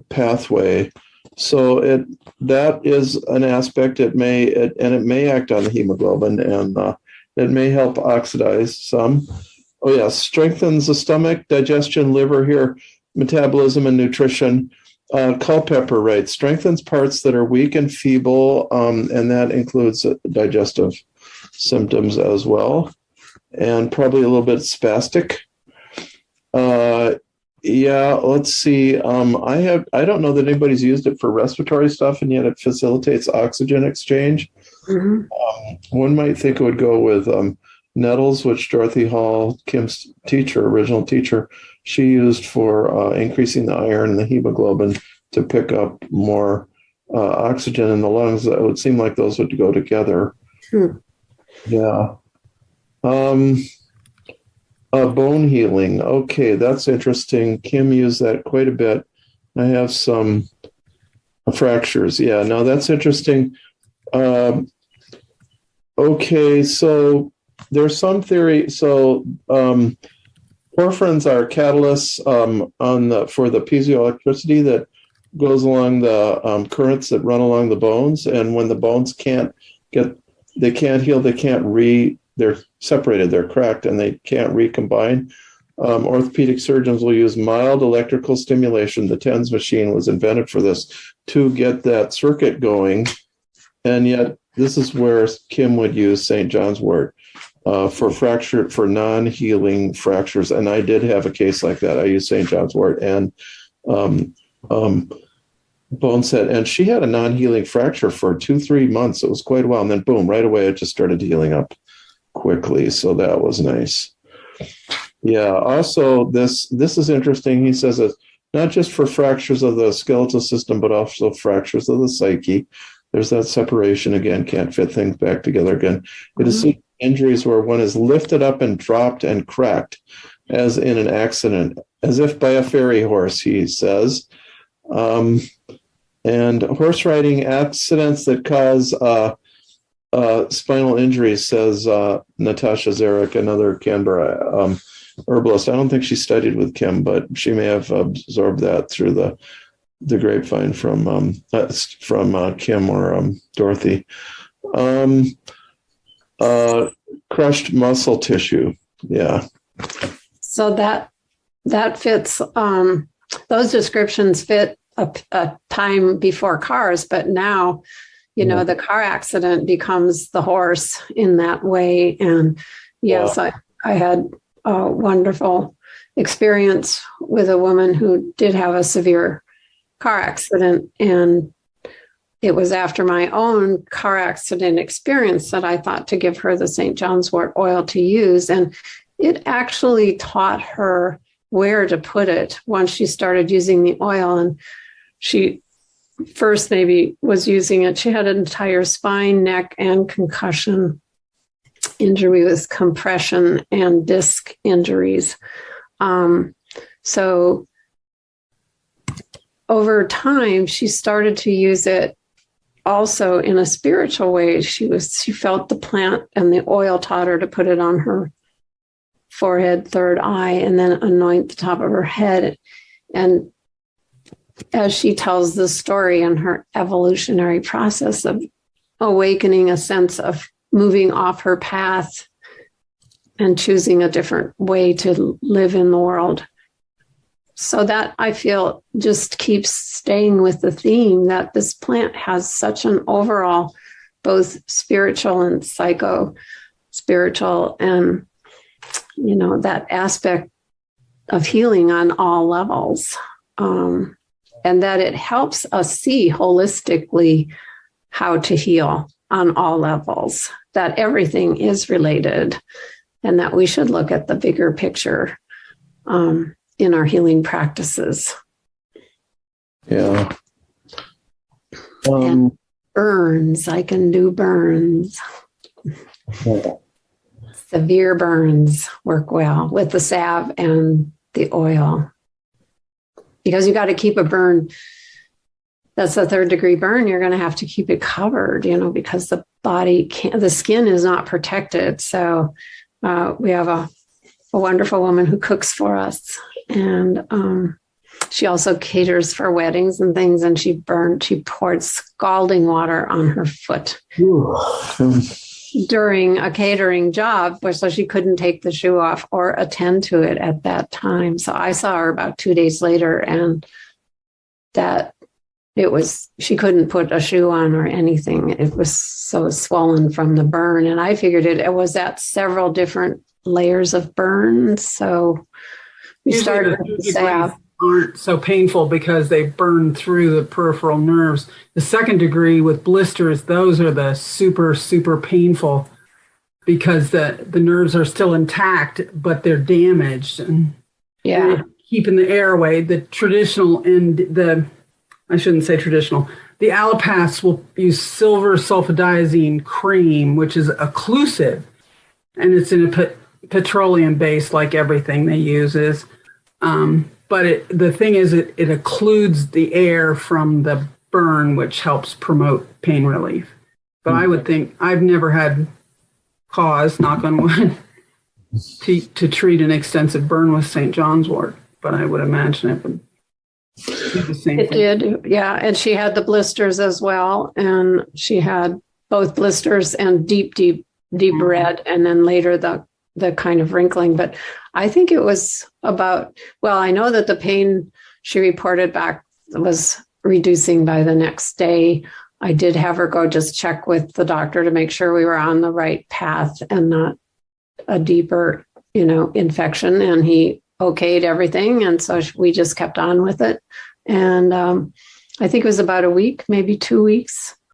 pathway. So that is an aspect. It may act on the hemoglobin, and it may help oxidize some. Oh yes, strengthens the stomach, digestion, liver here, metabolism, and nutrition. Culpepper, right, strengthens parts that are weak and feeble, and that includes digestive symptoms as well, and probably a little bit spastic. Yeah, let's see. I don't know that anybody's used it for respiratory stuff, and yet it facilitates oxygen exchange. Mm-hmm. One might think it would go with nettles, which Dorothy Hall, Kim's original teacher, she used for increasing the iron and the hemoglobin to pick up more oxygen in the lungs. It would seem like those would go together. Yeah. Bone healing. Okay, that's interesting. Kim used that quite a bit. I have some fractures. Yeah, no, that's interesting. Okay, so there's some theory. So porphyrins are catalysts for the piezoelectricity that goes along the currents that run along the bones. And when the bones can't heal, they're separated, they're cracked, and they can't recombine. Orthopedic surgeons will use mild electrical stimulation. The TENS machine was invented for this, to get that circuit going. And yet, this is where Kim would use St. John's wort for non-healing fractures. And I did have a case like that. I used St. John's wort and bone set, and she had a non-healing fracture for 2-3 months. It was quite a while, and then boom, right away it just started healing up quickly. So that was nice. Yeah. Also, this is interesting. He says it's not just for fractures of the skeletal system, but also fractures of the psyche. There's that separation again. Can't fit things back together again. It is injuries where one is lifted up and dropped and cracked, as in an accident, as if by a fairy horse. He says. And horse riding accidents that cause spinal injuries, says Natasha Zarek, another Canberra herbalist. I don't think she studied with Kim, but she may have absorbed that through the grapevine from Kim or Dorothy. Crushed muscle tissue. Yeah. So that fits. Those descriptions fit a time before cars, but now, the car accident becomes the horse in that way. And yes, I had a wonderful experience with a woman who did have a severe car accident. And it was after my own car accident experience that I thought to give her the St. John's wort oil to use. And it actually taught her where to put it once she started using the oil. And she first maybe was using it. She had an entire spine, neck, and concussion injury with compression and disc injuries. So over time, she started to use it also in a spiritual way. She felt the plant, and the oil taught her to put it on her forehead, third eye, and then anoint the top of her head. And as she tells the story in her evolutionary process of awakening a sense of moving off her path and choosing a different way to live in the world. So that, I feel, just keeps staying with the theme that this plant has such an overall, both spiritual and psycho-spiritual, and, that aspect of healing on all levels. And that it helps us see holistically how to heal on all levels, that everything is related, and that we should look at the bigger picture in our healing practices. Yeah. And burns, I can do burns. Yeah. Severe burns work well with the salve and the oil. Because you got to keep a burn that's a 3rd-degree burn, you're going to have to keep it covered, because the skin is not protected. So we have a wonderful woman who cooks for us, and she also caters for weddings and things, and she poured scalding water on her foot during a catering job, so she couldn't take the shoe off or attend to it at that time. So I saw her about 2 days later, and she couldn't put a shoe on or anything. It was so swollen from the burn. And I figured it was at several different layers of burn. So we started with the salve. Aren't so painful because they burn through the peripheral nerves. The second degree with blisters, those are the super, super painful because the nerves are still intact, but they're damaged. And keeping the air away. The traditional and I shouldn't say traditional. The allopaths will use silver sulfadiazine cream, which is occlusive, and it's in a petroleum base like everything they use is. But the thing is, it occludes the air from the burn, which helps promote pain relief. But I would think, I've never had cause, knock on wood, to treat an extensive burn with St. John's wort, but I would imagine it would do the same thing. It did, yeah. And she had the blisters as well. And she had both blisters and deep red, and then later the kind of wrinkling. But I think it was I know that the pain she reported back was reducing by the next day. I did have her go just check with the doctor to make sure we were on the right path and not a deeper, infection. And he okayed everything. And so we just kept on with it. And I think it was about a week, maybe 2 weeks.